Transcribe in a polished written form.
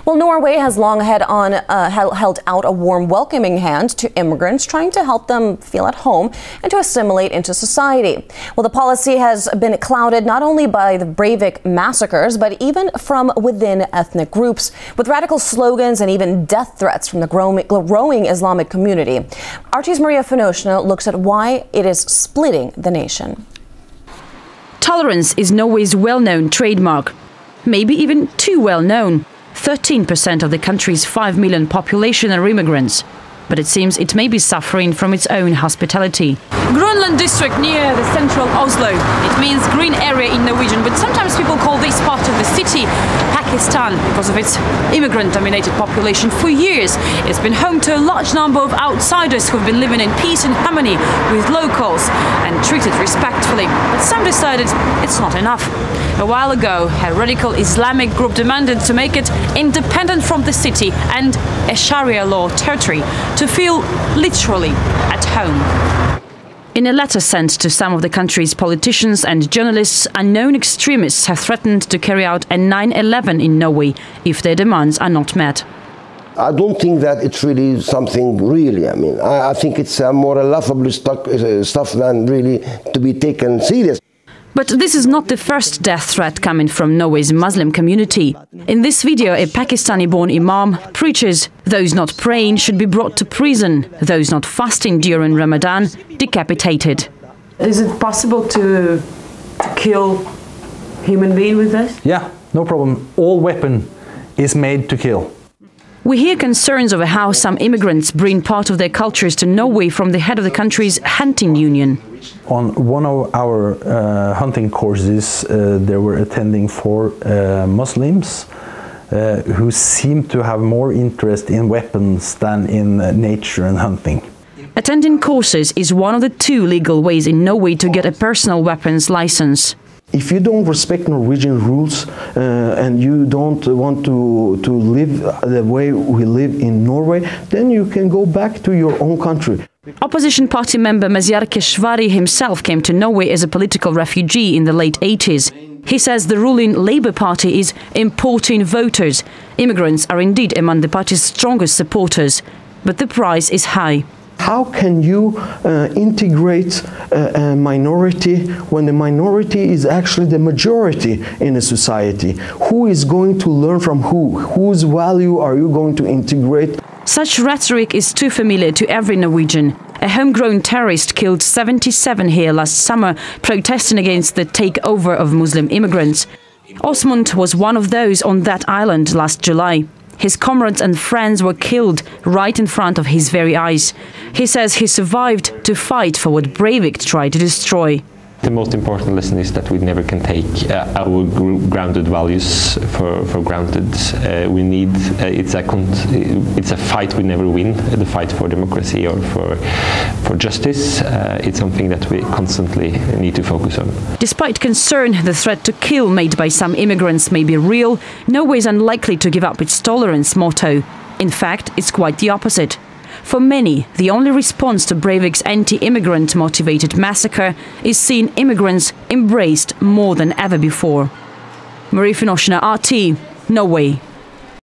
Well, Norway has long held out a warm, welcoming hand to immigrants, trying to help them feel at home and to assimilate into society. Well, the policy has been clouded not only by the Breivik massacres, but even from within ethnic groups, with radical slogans and even death threats from the growing Islamic community. RT's Maria Finoshna looks at why it is splitting the nation. Tolerance is Norway's well-known trademark, maybe even too well-known. 13% of the country's 5 million population are immigrants, but it seems it may be suffering from its own hospitality. Grønland district near the central Oslo. It means green area in Norwegian, but sometimes people call this part of the city Pakistan because of its immigrant-dominated population. For years, it's been home to a large number of outsiders who've been living in peace and harmony with locals and treated respectfully. But some decided it's not enough. A while ago, a radical Islamic group demanded to make it independent from the city and a Sharia law territory to feel literally at home. In a letter sent to some of the country's politicians and journalists, unknown extremists have threatened to carry out a 9/11 in Norway if their demands are not met. I don't think that it's really something really. I mean, I think it's more laughable stuff than really to be taken serious. But this is not the first death threat coming from Norway's Muslim community. In this video, a Pakistani-born imam preaches those not praying should be brought to prison, those not fasting during Ramadan decapitated. Is it possible to kill human being with this? Yeah, no problem. All weapon is made to kill. We hear concerns over how some immigrants bring part of their cultures to Norway from the head of the country's hunting union. On one of our hunting courses, there were attending 4 Muslims who seemed to have more interest in weapons than in nature and hunting. Attending courses is one of the 2 legal ways in Norway to get a personal weapons license. If you don't respect Norwegian rules and you don't want to live the way we live in Norway, then you can go back to your own country. Opposition party member Mazyar Keshvari himself came to Norway as a political refugee in the late 80s. He says the ruling Labour Party is importing voters. Immigrants are indeed among the party's strongest supporters, but the price is high. How can you integrate a minority when the minority is actually the majority in a society? Who is going to learn from who? Whose value are you going to integrate? Such rhetoric is too familiar to every Norwegian. A homegrown terrorist killed 77 here last summer, protesting against the takeover of Muslim immigrants. Osmund was one of those on that island last July. His comrades and friends were killed right in front of his very eyes. He says he survived to fight for what Breivik tried to destroy. The most important lesson is that we never can take our grounded values for granted. We need it's a fight we never win. The fight for democracy or for justice. It's something that we constantly need to focus on. Despite concern the threat to kill made by some immigrants may be real, Norway is unlikely to give up its tolerance motto. In fact, it's quite the opposite. For many, the only response to Breivik's anti-immigrant motivated massacre is seeing immigrants embraced more than ever before. Maria Finoshna, RT, Norway.